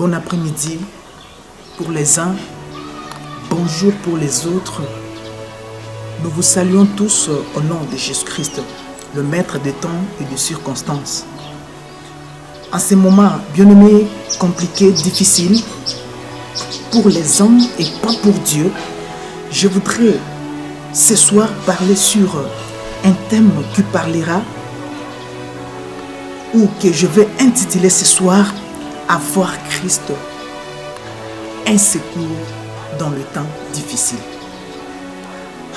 Bon après-midi pour les uns, bonjour pour les autres. Nous vous saluons tous au nom de Jésus-Christ, le maître des temps et des circonstances. En ces moments bien-aimés, compliqués, difficiles, pour les hommes et pas pour Dieu, je voudrais ce soir parler sur un thème qui parlera ou que je vais intituler ce soir « Avoir Christ, un secours dans le temps difficile ».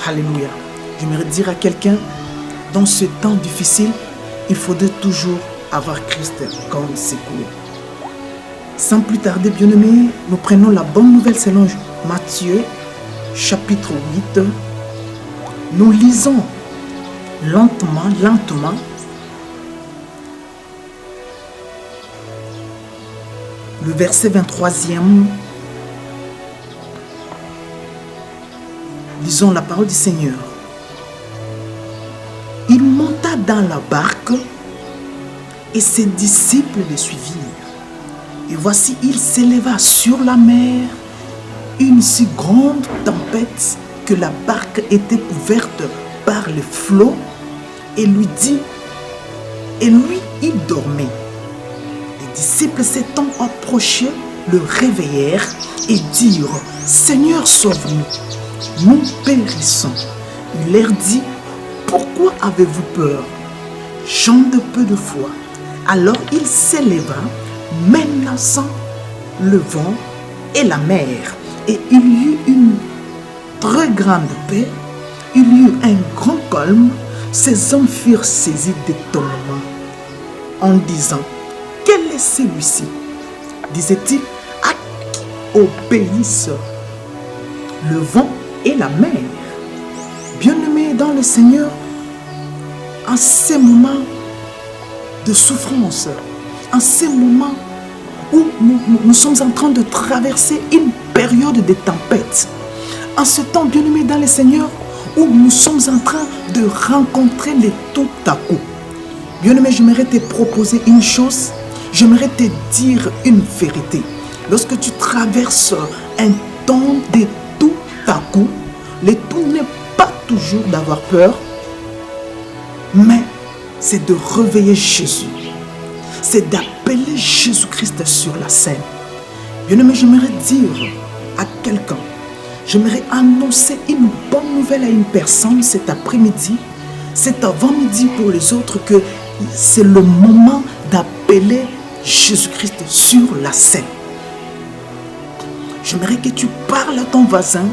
Alléluia. J'aimerais dire à quelqu'un, dans ce temps difficile, il faudrait toujours avoir Christ comme secours. Sans plus tarder, bien-aimés, nous prenons la bonne nouvelle selon Matthieu, chapitre 8. Nous lisons lentement, le verset 23e. Lisons la parole du Seigneur. Il monta dans la barque et ses disciples le suivirent. Et voici, il s'éleva sur la mer une si grande tempête que la barque était couverte par les flots, et lui, il dormait. Les disciples s'étant approchés, le réveillèrent et dirent « Seigneur, sauve-nous, nous périssons. » Il leur dit « Pourquoi avez-vous peur, gens de peu de foi ?» Alors il s'éleva, menaçant le vent et la mer, et il y eut une très grande paix, il y eut un grand calme. Ces hommes furent saisis d'étonnement en disant « Quel est celui-ci » disait-il, à qui obéissent le vent et la mer. Bien-aimés dans le Seigneur, en ces moments de souffrance, en ces moments où nous sommes en train de traverser une période de tempête, en ce temps, bien-aimés dans le Seigneur, où nous sommes en train de rencontrer les tout à coup. Bien-aimé, j'aimerais te proposer une chose, j'aimerais te dire une vérité. Lorsque tu traverses un temps de tout à coup, le tout n'est pas toujours d'avoir peur, mais c'est de réveiller Jésus. C'est d'appeler Jésus-Christ sur la scène. Bien-aimé, j'aimerais dire à quelqu'un, j'aimerais annoncer une bonne nouvelle à une personne cet après-midi, cet avant-midi pour les autres, que c'est le moment d'appeler Jésus-Christ sur la scène. J'aimerais que tu parles à ton voisin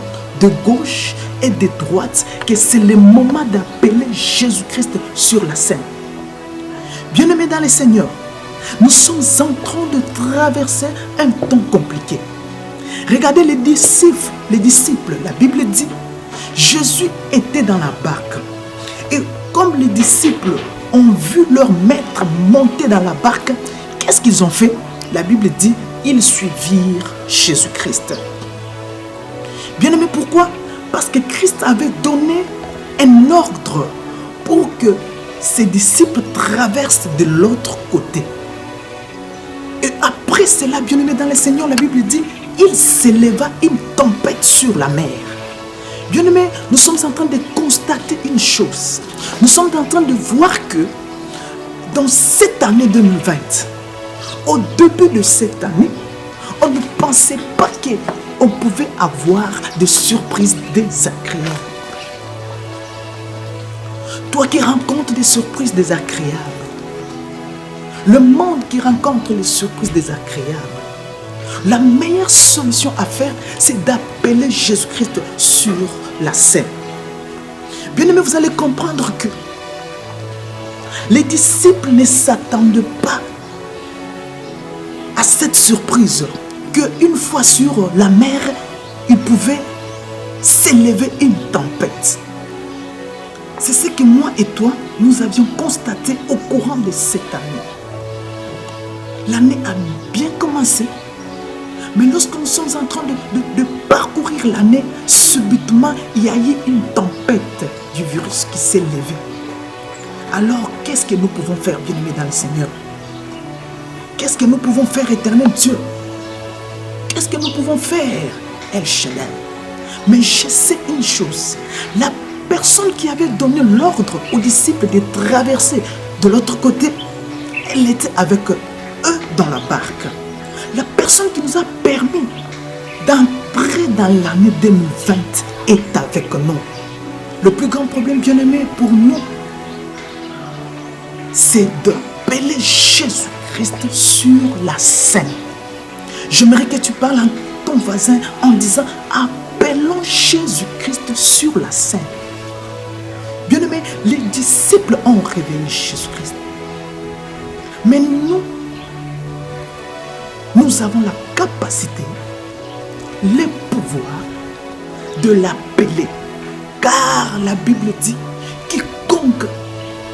de gauche et de droite, que c'est le moment d'appeler Jésus-Christ sur la scène. Bien-aimés dans le Seigneur, nous sommes en train de traverser un temps compliqué. Regardez les disciples, la Bible dit, Jésus était dans la barque. Et comme les disciples ont vu leur maître monter dans la barque, qu'est-ce qu'ils ont fait? La Bible dit, ils suivirent Jésus-Christ. Bien-aimé, pourquoi? Parce que Christ avait donné un ordre pour que ses disciples traversent de l'autre côté. Et après cela, bien-aimé dans le Seigneur, la Bible dit, il s'éleva une tempête sur la mer. Bien-aimé, nous sommes en train de constater une chose. Nous sommes en train de voir que dans cette année 2020, au début de cette année, on ne pensait pas qu'on pouvait avoir des surprises désagréables. Toi qui rencontres des surprises désagréables, le monde qui rencontre les surprises désagréables, la meilleure solution à faire, c'est d'appeler Jésus-Christ sur la scène. Bien-aimés, vous allez comprendre que les disciples ne s'attendent pas à cette surprise, qu'une fois sur la mer, il pouvait s'élever une tempête. C'est ce que moi et toi, nous avions constaté au courant de cette année. L'année a bien commencé, mais lorsque nous sommes en train de parcourir l'année, subitement, il y a eu une tempête du virus qui s'est levée. Alors, qu'est-ce que nous pouvons faire, bien-aimés dans le Seigneur? Qu'est-ce que nous pouvons faire, éternel Dieu? est-ce que nous pouvons faire, El Shaddai? Mais je sais une chose, la personne qui avait donné l'ordre aux disciples de traverser de l'autre côté, elle était avec eux dans la barque. La personne qui nous a permis d'entrer dans l'année 2020 est avec nous. Le plus grand problème, bien aimé, pour nous, c'est d'appeler Jésus-Christ sur la scène. J'aimerais que tu parles à ton voisin en disant, appelons Jésus-Christ sur la scène. Bien aimé, les disciples ont révélé Jésus-Christ. Mais nous avons la capacité, le pouvoir de l'appeler. Car la Bible dit, quiconque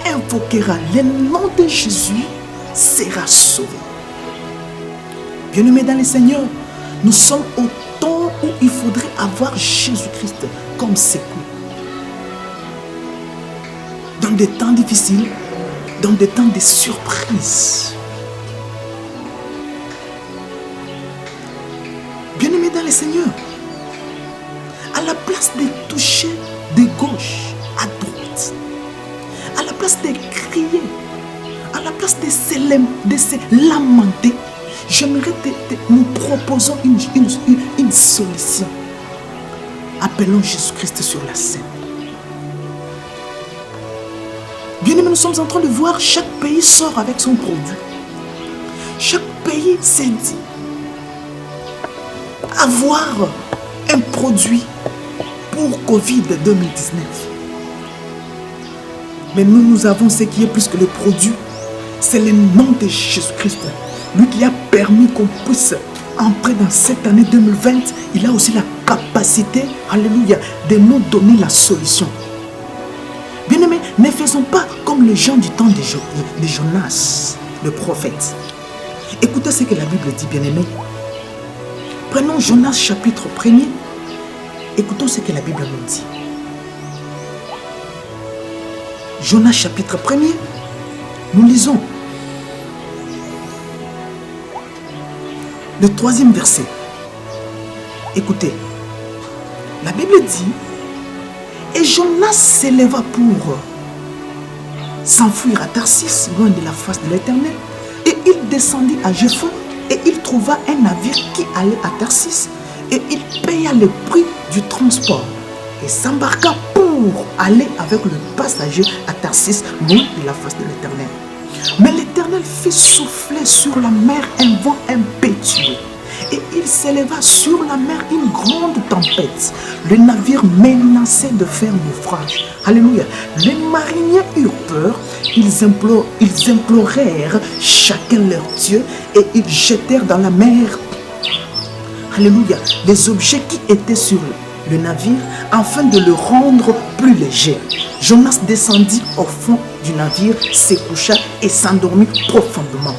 invoquera le nom de Jésus sera sauvé. Bien-aimés dans le Seigneur, nous sommes au temps où il faudrait avoir Jésus-Christ comme secours. Dans des temps difficiles, dans des temps de surprises. Bien-aimés dans le Seigneur, à la place de toucher de gauche à droite, à la place de crier, à la place de se lamenter, j'aimerais nous proposons une solution. Appelons Jésus-Christ sur la scène. Bien-aimés, nous sommes en train de voir chaque pays sort avec son produit. Chaque pays s'est dit avoir un produit pour Covid-19. Mais nous avons ce qui est plus que le produit. C'est le nom de Jésus-Christ. Lui qui a permis qu'on puisse entrer dans cette année 2020. Il a aussi la capacité, alléluia, de nous donner la solution. Bien-aimés, ne faisons pas comme les gens du temps de Jonas, le prophète. Écoutez ce que la Bible dit, bien-aimés. Prenons Jonas chapitre 1er. Écoutons ce que la Bible nous dit. Jonas chapitre 1er. Nous lisons le 3e verset. Écoutez. La Bible dit, et Jonas s'éleva pour s'enfuir à Tarsis, loin de la face de l'Éternel. Et il descendit à Joppa et il trouva un navire qui allait à Tarsis. Et il paya le prix du transport et s'embarqua pour aller avec le passager à Tarsis, loin de la face de l'Éternel. Mais l'Éternel fit souffler sur la mer un vent impétueux. Et il s'éleva sur la mer une grande tempête. Le navire menaçait de faire naufrage. Alléluia. Les mariniers eurent peur. Ils implorèrent chacun leur Dieu et ils jetèrent dans la mer, alléluia, les objets qui étaient sur le navire afin de le rendre plus léger. Jonas descendit au fond du navire, se coucha et s'endormit profondément.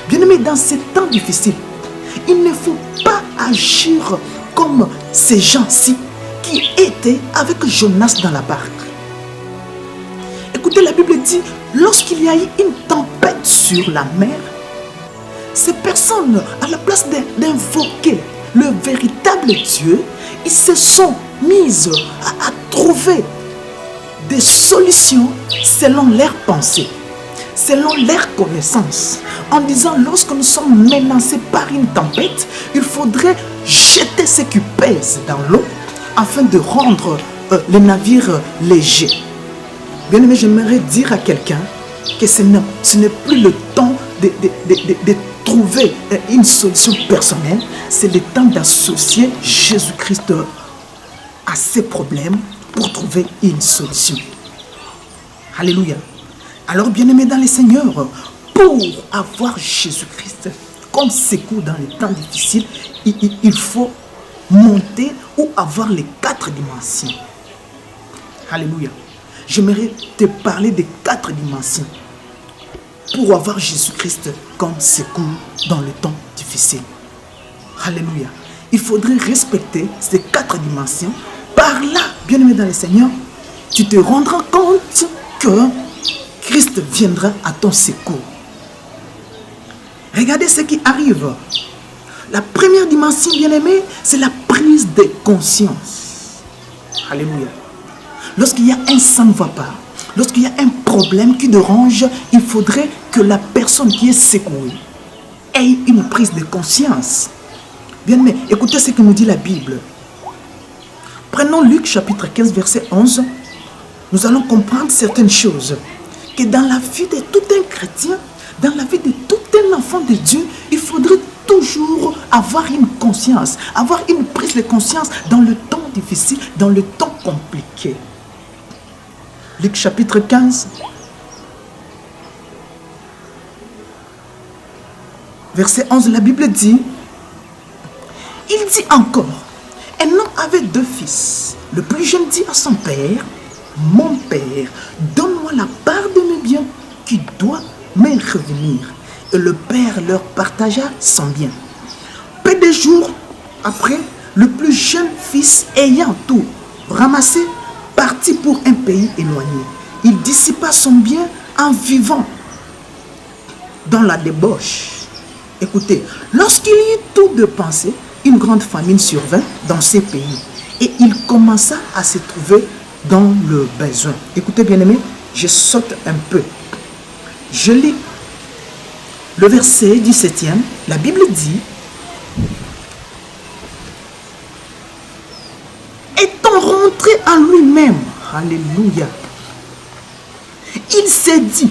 Bien-aimés, dans ces temps difficiles, il ne faut pas agir comme ces gens-ci qui étaient avec Jonas dans la barque. Écoutez, la Bible dit, lorsqu'il y a eu une tempête sur la mer, ces personnes, à la place d'invoquer le véritable Dieu, ils se sont mises à trouver des solutions selon leurs pensées, selon leurs connaissances, en disant lorsque nous sommes menacés par une tempête, il faudrait jeter ce qui pèse dans l'eau afin de rendre le navire léger. Bien aimé, j'aimerais dire à quelqu'un que ce n'est plus le temps de trouver une solution personnelle, c'est le temps d'associer Jésus-Christ à ses problèmes pour trouver une solution. Alléluia. Alors, bien-aimés dans le Seigneur, pour avoir Jésus-Christ comme secours dans les temps difficiles, il faut monter ou avoir les 4 dimensions. Alléluia. J'aimerais te parler des 4 dimensions pour avoir Jésus-Christ comme secours dans les temps difficiles. Alléluia. Il faudrait respecter ces 4 dimensions. Par là, bien-aimé dans le Seigneur, tu te rendras compte que Christ viendra à ton secours. Regardez ce qui arrive La première dimension, bien-aimé, c'est la prise de conscience. Alléluia. Lorsqu'il y a un ça ne va pas, lorsqu'il y a un problème qui dérange, il faudrait que la personne qui est secouée ait une prise de conscience. Bien-aimé, écoutez ce que nous dit la Bible. Prenons Luc chapitre 15, verset 11. Nous allons comprendre certaines choses. Que dans la vie de tout un chrétien, dans la vie de tout un enfant de Dieu, il faudrait toujours avoir une conscience, avoir une prise de conscience dans le temps difficile, dans le temps compliqué. Luc chapitre 15, verset 11, la Bible dit, il dit encore, un homme avait 2 fils. Le plus jeune dit à son père, mon père, donne-moi la part de mes biens qui doit me revenir. Et le père leur partagea son bien. Peu de jours après, le plus jeune fils ayant tout ramassé, partit pour un pays éloigné. Il dissipa son bien en vivant dans la débauche. Écoutez, lorsqu'il eut tout dépensé, une grande famine survint dans ces pays et il commença à se trouver dans le besoin. Écoutez bien aimé, je saute un peu. Je lis le verset 17e. La Bible dit, étant rentré en lui-même, alléluia, il s'est dit,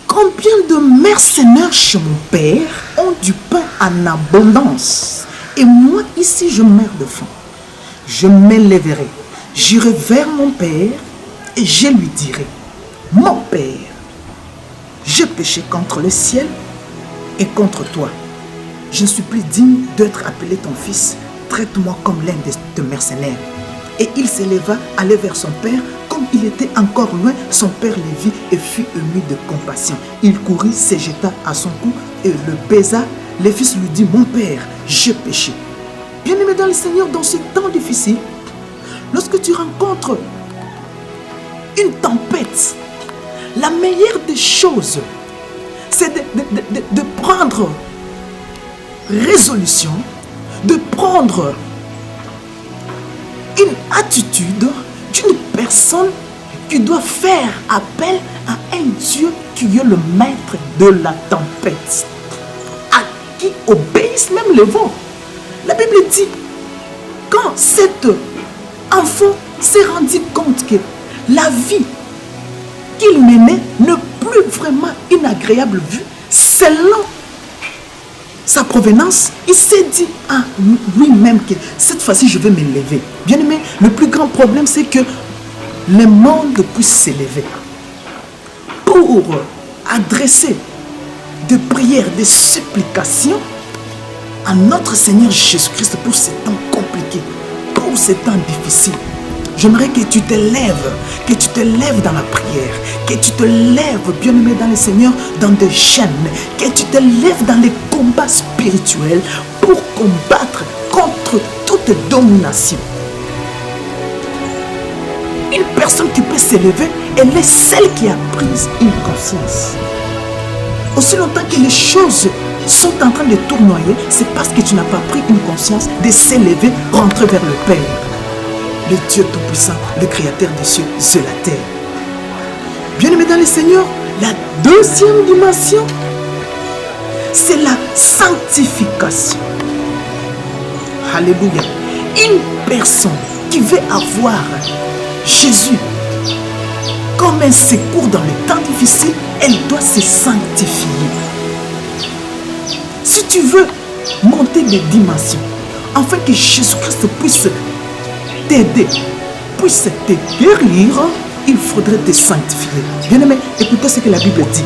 combien de mercenaires chez mon père ont du pain en abondance et moi ici je meurs de faim. Je m'élèverai, j'irai vers mon père et je lui dirai, mon père, j'ai péché contre le ciel et contre toi. Je ne suis plus digne d'être appelé ton fils. Traite-moi comme l'un de tes mercenaires. Et il s'éleva, allait vers son père. Comme il était encore loin, son père le vit et fut ému de compassion. Il courut, se jeta à son cou et le baisa. Le fils lui dit, mon père, j'ai péché. Bien-aimé dans le Seigneur, dans ce temps difficile, lorsque tu rencontres une tempête, la meilleure des choses, c'est de prendre résolution, de prendre une attitude d'une personne qui doit faire appel à un Dieu qui est le maître de la tempête, à qui obéissent même les vents. La Bible dit, quand cet enfant s'est rendu compte que la vie qu'il menait n'est plus vraiment une agréable vue, selon sa provenance, il s'est dit à lui-même que cette fois-ci je vais m'élever. Bien aimé, le plus grand problème c'est que le monde puisse s'élever pour adresser des prières, des supplications à notre Seigneur Jésus-Christ pour ces temps compliqués, pour ces temps difficiles. J'aimerais que tu te lèves dans la prière, que tu te lèves, bien-aimé dans le Seigneur, dans des chaînes, que tu te lèves dans les combats spirituels pour combattre contre toute domination. Une personne qui peut s'élever, elle est celle qui a pris une conscience. Aussi longtemps que les choses sont en train de tournoyer, c'est parce que tu n'as pas pris une conscience de s'élever, rentrer vers le Père. Le Dieu Tout-Puissant, le Créateur des cieux et de la terre. Bien-aimé dans le Seigneur, la deuxième dimension, c'est la sanctification. Alléluia. Une personne qui veut avoir Jésus comme un secours dans les temps difficiles, elle doit se sanctifier. Si tu veux monter des dimensions, afin que Jésus-Christ puisse t'aider, puisse te guérir, il faudrait te sanctifier. Bien-aimé, écoutez ce que la Bible dit.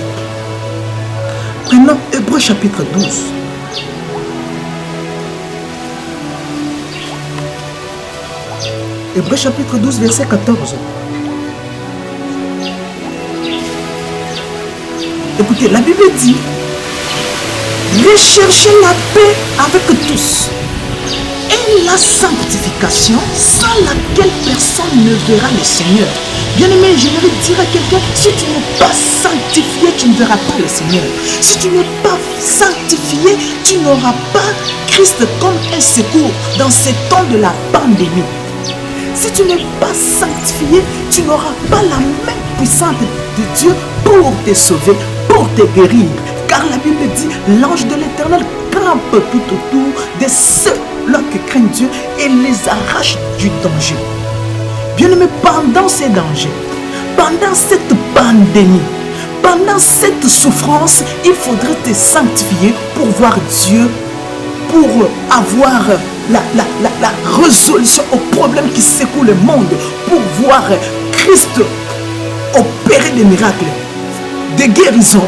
Prenons Hébreux chapitre 12. Hébreux chapitre 12, verset 14. Écoutez, la Bible dit, recherchez la paix avec tous et la sanctification sans laquelle personne ne verra le Seigneur. Bien-aimé, j'aimerais dire à quelqu'un, si tu n'es pas sanctifié, tu ne verras pas le Seigneur. Si tu n'es pas sanctifié, tu n'auras pas Christ comme un secours dans ces temps de la pandémie. Si tu n'es pas sanctifié, tu n'auras pas la main puissante de Dieu pour te sauver, pour te guérir. Car la Bible dit, l'ange de l'Éternel campe tout autour de ceux-là qui craignent Dieu et les arrache du danger. Bien-aimé, pendant ces dangers, pendant cette pandémie, pendant cette souffrance, il faudrait te sanctifier pour voir Dieu, pour avoir la résolution aux problèmes qui secouent le monde, pour voir Christ opérer des miracles, des guérisons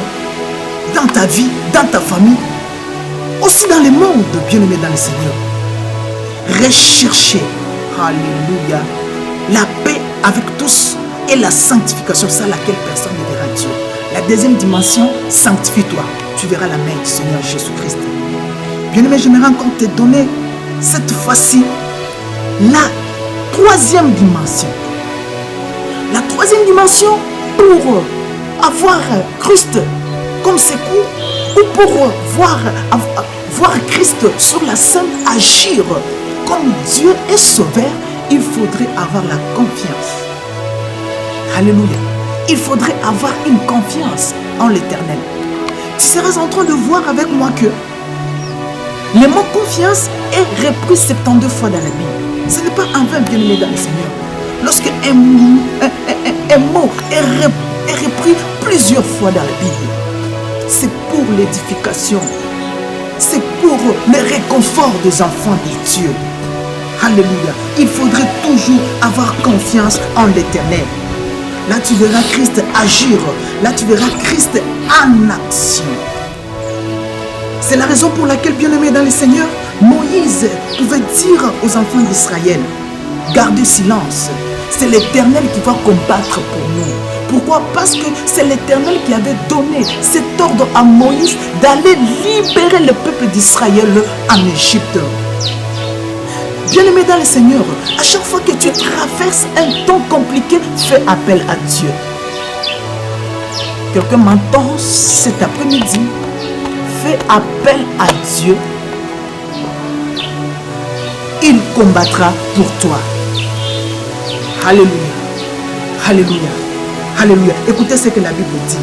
dans ta vie, dans ta famille, aussi dans le monde, bien-aimé dans le Seigneur. Recherchez, alléluia, la paix avec tous et la sanctification sans laquelle personne ne verra Dieu. La deuxième dimension, sanctifie-toi, tu verras la main du Seigneur Jésus-Christ. Bien-aimé, j'aimerais encore te donner cette fois-ci la troisième dimension. La troisième dimension pour avoir Christ comme secours ou pour voir Christ sur la scène agir comme Dieu est sauveur, il faudrait avoir la confiance. Alléluia. Il faudrait avoir une confiance en l'Éternel. Tu seras en train de voir avec moi que le mot confiance est repris 72 fois dans la Bible. Ce n'est pas en vain, bien-aimé dans le Seigneur. Lorsque un mot est repris plusieurs fois dans la Bible, c'est pour l'édification. C'est pour le réconfort des enfants de Dieu. Alléluia. Il faudrait toujours avoir confiance en l'Éternel. Là, tu verras Christ agir. Là, tu verras Christ en action. C'est la raison pour laquelle, bien-aimé dans le Seigneur, Moïse pouvait dire aux enfants d'Israël, gardez silence. C'est l'Éternel qui va combattre pour nous. Pourquoi? Parce que c'est l'Éternel qui avait donné cet ordre à Moïse d'aller libérer le peuple d'Israël en Égypte. Bien-aimé dans le Seigneur, à chaque fois que tu traverses un temps compliqué, fais appel à Dieu. Quelqu'un m'entend cet après-midi, fais appel à Dieu. Il combattra pour toi. Alléluia. Alléluia. Alléluia. Écoutez ce que la Bible dit.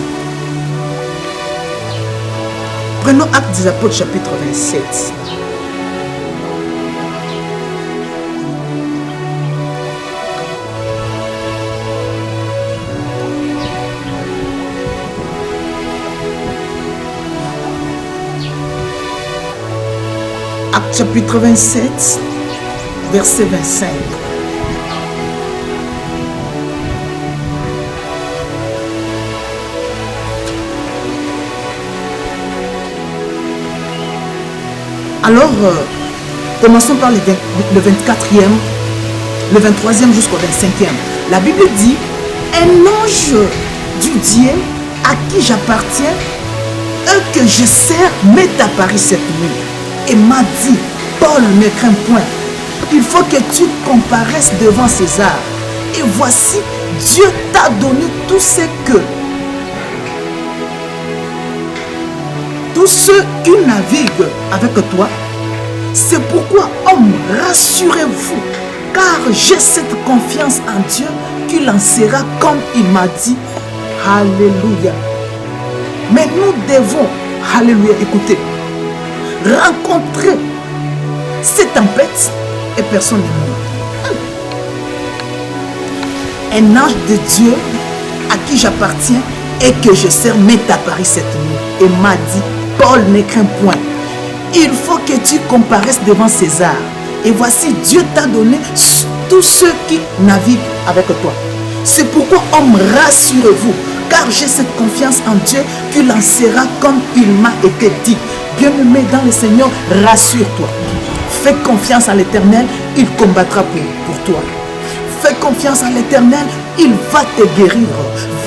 Prenons Actes des Apôtres chapitre 27. Actes chapitre 27, verset 25. Alors, commençons par le 24e, le 23e jusqu'au 25e. La Bible dit, un ange du Dieu à qui j'appartiens et que je sers m'est apparu cette nuit et m'a dit, Paul, ne crains point, il faut que tu comparaisses devant César. Et voici, Dieu t'a donné tout ce que tous ceux qui naviguent avec toi. C'est pourquoi, homme, rassurez-vous, car j'ai cette confiance en Dieu qu'il en sera comme il m'a dit. Alléluia. Mais nous devons, alléluia, écoutez, rencontrer cette tempête et personne n'est mort. Un ange de Dieu à qui j'appartiens et que je sers m'est apparu cette nuit et m'a dit, Paul, ne crains point, il faut que tu comparaisses devant César. Et voici, Dieu t'a donné tous ceux qui naviguent avec toi. C'est pourquoi, homme, rassurez-vous, car j'ai cette confiance en Dieu qu'il en sera comme il m'a été dit. Bien-aimé dans le Seigneur, rassure-toi. Fais confiance à l'Éternel, il combattra pour toi. Fais confiance à l'Éternel, il va te guérir.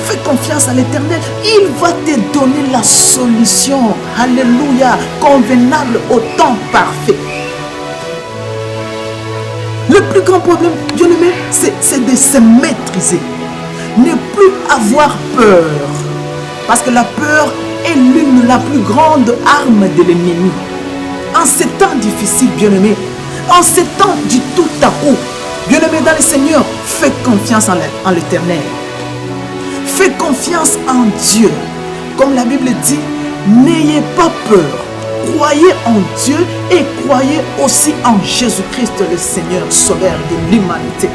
Fais confiance à l'Éternel, il va te donner la solution. Alléluia, convenable au temps parfait. Le plus grand problème, bien-aimé, c'est de se maîtriser. Ne plus avoir peur. Parce que la peur est l'une la plus grande arme de l'ennemi. En ces temps difficiles, bien-aimé, en ces temps du tout à coup, bien-aimé dans le Seigneur, fais confiance en l'Éternel. Fais confiance en Dieu. Comme la Bible dit, n'ayez pas peur. Croyez en Dieu et croyez aussi en Jésus-Christ, le Seigneur, Sauveur de l'humanité.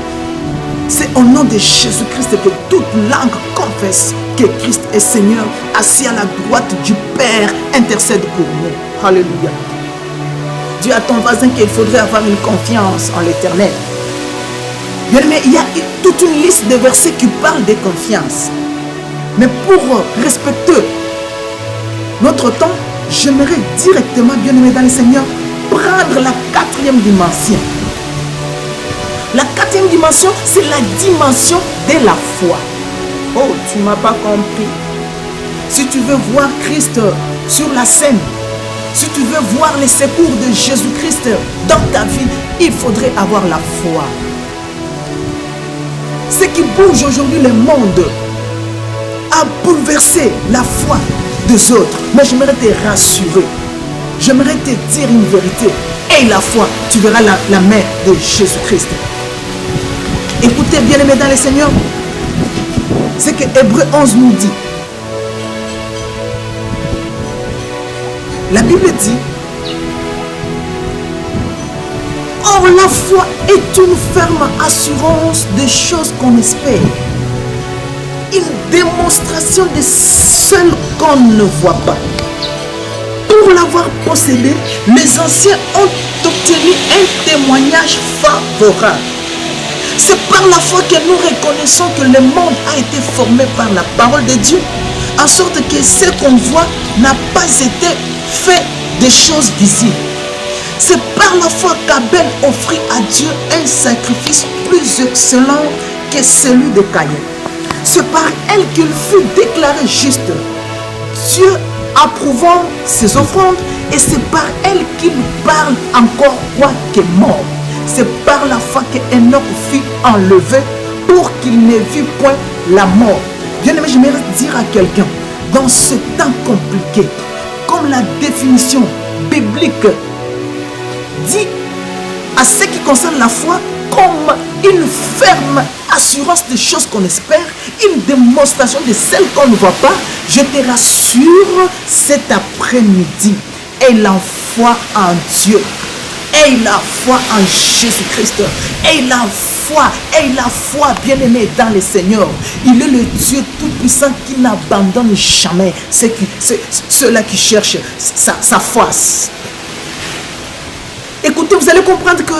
C'est au nom de Jésus-Christ que toute langue confesse que Christ est Seigneur, assis à la droite du Père, intercède pour nous. Alléluia. Dis à ton voisin qu'il faudrait avoir une confiance en l'Éternel. Bien, mais il y a toute une liste de versets qui parlent de confiance. Mais pour respecter notre temps, j'aimerais directement, bien-aimé dans le Seigneur, prendre la quatrième dimension. La quatrième dimension, c'est la dimension de la foi. Oh, tu ne m'as pas compris. Si tu veux voir Christ sur la scène, si tu veux voir les secours de Jésus-Christ dans ta vie, il faudrait avoir la foi. Ce qui bouge aujourd'hui le monde a bouleversé la foi des autres. Mais j'aimerais te rassurer. J'aimerais te dire une vérité. Et la foi, tu verras la main de Jésus-Christ. Écoutez, bien-aimés dans le Seigneur, c'est que Hébreux 11 nous dit. La Bible dit, or la foi est une ferme assurance des choses qu'on espère. Une démonstration de celles qu'on ne voit pas. Pour l'avoir possédé, les anciens ont obtenu un témoignage favorable. C'est par la foi que nous reconnaissons que le monde a été formé par la parole de Dieu, en sorte que ce qu'on voit n'a pas été fait des choses visibles. C'est par la foi qu'Abel offrit à Dieu un sacrifice plus excellent que celui de Caïn. C'est par elle qu'il fut déclaré juste, Dieu approuvant ses offrandes, et c'est par elle qu'il parle encore quoique mort. C'est par la foi qu'Enoch fut enlevé pour qu'il ne vit point la mort. Bien-aimé, j'aimerais dire à quelqu'un, dans ce temps compliqué, comme la définition biblique dit à ce qui concerne la foi, comme une ferme assurance des choses qu'on espère, une démonstration de celles qu'on ne voit pas, je te rassure cet après-midi, aie la foi en Dieu. Aie la foi en Jésus-Christ. Aie la foi, bien-aimé dans le Seigneur. Il est le Dieu tout-puissant qui n'abandonne jamais ceux-là qui cherchent sa face. Écoutez, vous allez comprendre que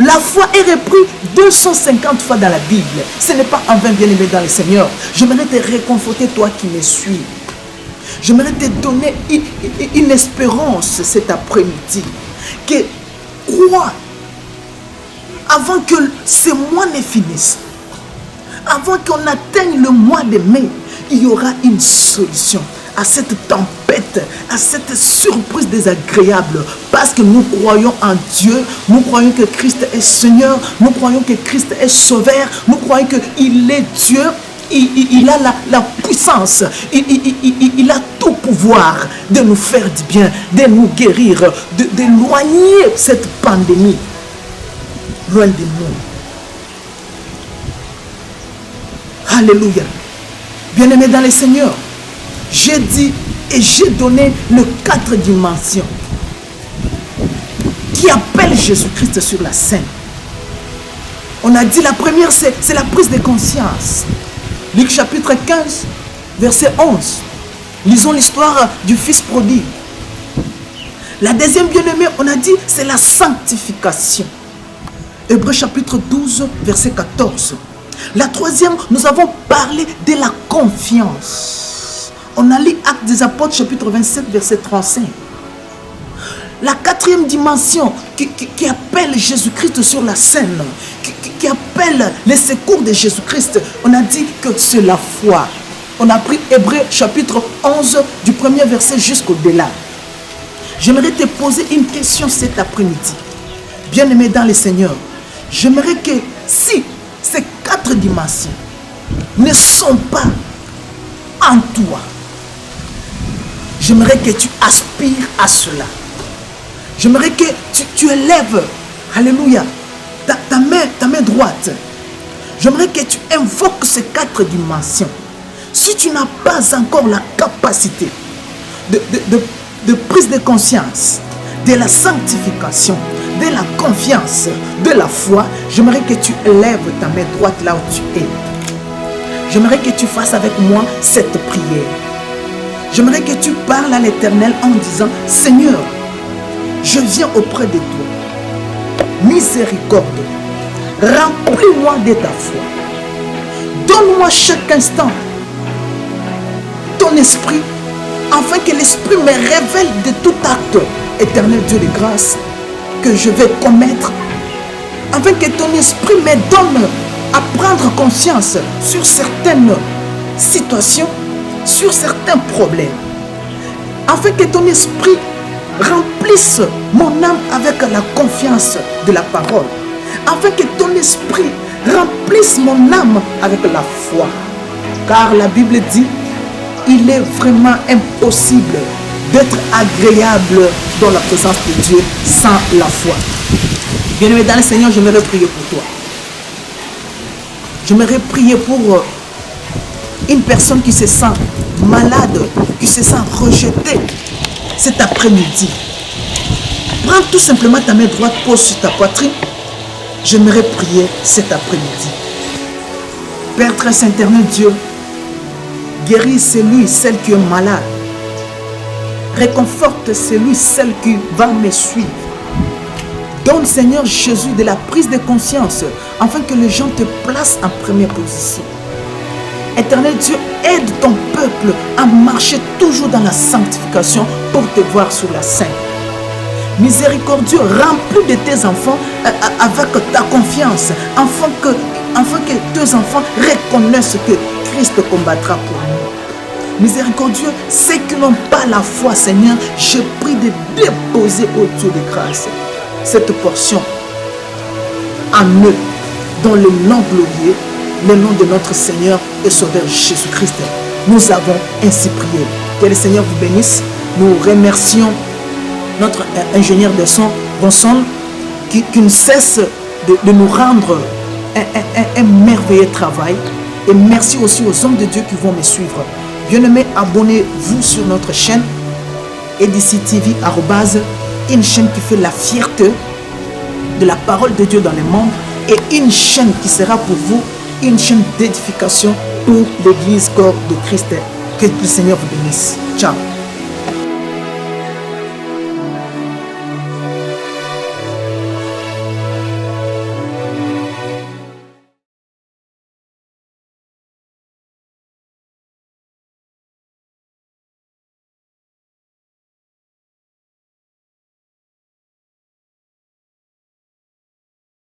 la foi est reprise 250 fois dans la Bible. Ce n'est pas en vain, bien-aimé dans le Seigneur. J'aimerais te réconforter, toi qui me suis. J'aimerais te donner une espérance cet après-midi. Que crois, avant que ce mois ne finisse, avant qu'on atteigne le mois de mai, il y aura une solution à cette tempête, à cette surprise désagréable, parce que nous croyons en Dieu, nous croyons que Christ est Seigneur, nous croyons que Christ est Sauveur, nous croyons qu'il est Dieu. Il a la puissance, il a tout pouvoir de nous faire du bien, de nous guérir, d'éloigner cette pandémie loin de nous. Alléluia. Bien-aimés dans le Seigneur, j'ai dit et j'ai donné les 4 dimensions qui appellent Jésus-Christ sur la scène. On a dit la première, c'est la prise de conscience. Luc chapitre 15, verset 11. Lisons l'histoire du fils prodigue. La deuxième, bien-aimée, on a dit, c'est la sanctification. Hébreux chapitre 12, verset 14. La troisième, nous avons parlé de la confiance. On a lu Actes des Apôtres, chapitre 27, verset 35. La quatrième dimension qui appelle Jésus-Christ sur la scène, qui appelle les secours de Jésus-Christ, on a dit que c'est la foi. On a pris Hébreux chapitre 11 du premier verset jusqu'au-delà. J'aimerais te poser une question cet après-midi. Bien-aimé dans le Seigneur, J'aimerais que si ces 4 dimensions ne sont pas en toi, j'aimerais que tu aspires à cela. J'aimerais que tu élèves, alléluia, ta main droite. J'aimerais que tu invoques ces 4 dimensions. Si tu n'as pas encore la capacité de prise de conscience, de la sanctification, de la confiance, de la foi, j'aimerais que tu élèves ta main droite là où tu es. J'aimerais que tu fasses avec moi cette prière. J'aimerais que tu parles à l'Éternel en disant, Seigneur, je viens auprès de toi. Miséricorde, remplis-moi de ta foi. Donne-moi chaque instant ton esprit, afin que l'esprit me révèle de tout acte, Éternel Dieu de grâce, que je vais commettre, afin que ton esprit me donne à prendre conscience sur certaines situations, sur certains problèmes, afin que ton esprit remplisse mon âme avec la confiance de la parole, afin que ton esprit remplisse mon âme avec la foi. Car la Bible dit, il est vraiment impossible d'être agréable dans la présence de Dieu sans la foi. Bien-aimé dans le Seigneur, j'aimerais prier pour toi. J'aimerais prier pour une personne qui se sent malade, qui se sent rejetée cet après-midi. Prends tout simplement ta main droite, pose sur ta poitrine. J'aimerais prier cet après-midi. Père très saint éternel Dieu, guéris celui, celle qui est malade. Réconforte celui, celle qui va me suivre. Donne, Seigneur Jésus, de la prise de conscience, afin que les gens te placent en première position. Éternel Dieu, aide ton peuple à marcher toujours dans la sanctification pour te voir sur la scène. Miséricordieux, remplis de tes enfants avec ta confiance, afin que tes enfants reconnaissent que Christ combattra pour nous. Miséricordieux, ceux qui n'ont pas la foi, Seigneur, je prie de déposer au Dieu de grâce cette portion en eux, dans le nom glorieux, le nom de notre Seigneur et Sauveur Jésus-Christ. Nous avons ainsi prié. Que le Seigneur vous bénisse. Nous remercions notre ingénieur de son, Ronson, qui ne cesse de nous rendre un merveilleux travail. Et merci aussi aux hommes de Dieu qui vont me suivre. Bien-aimés, abonnez-vous sur notre chaîne EDC TV, une chaîne qui fait la fierté de la parole de Dieu dans le monde, et une chaîne qui sera pour vous une chaîne d'édification pour l'église corps de Christ. Que le Seigneur vous bénisse. Ciao.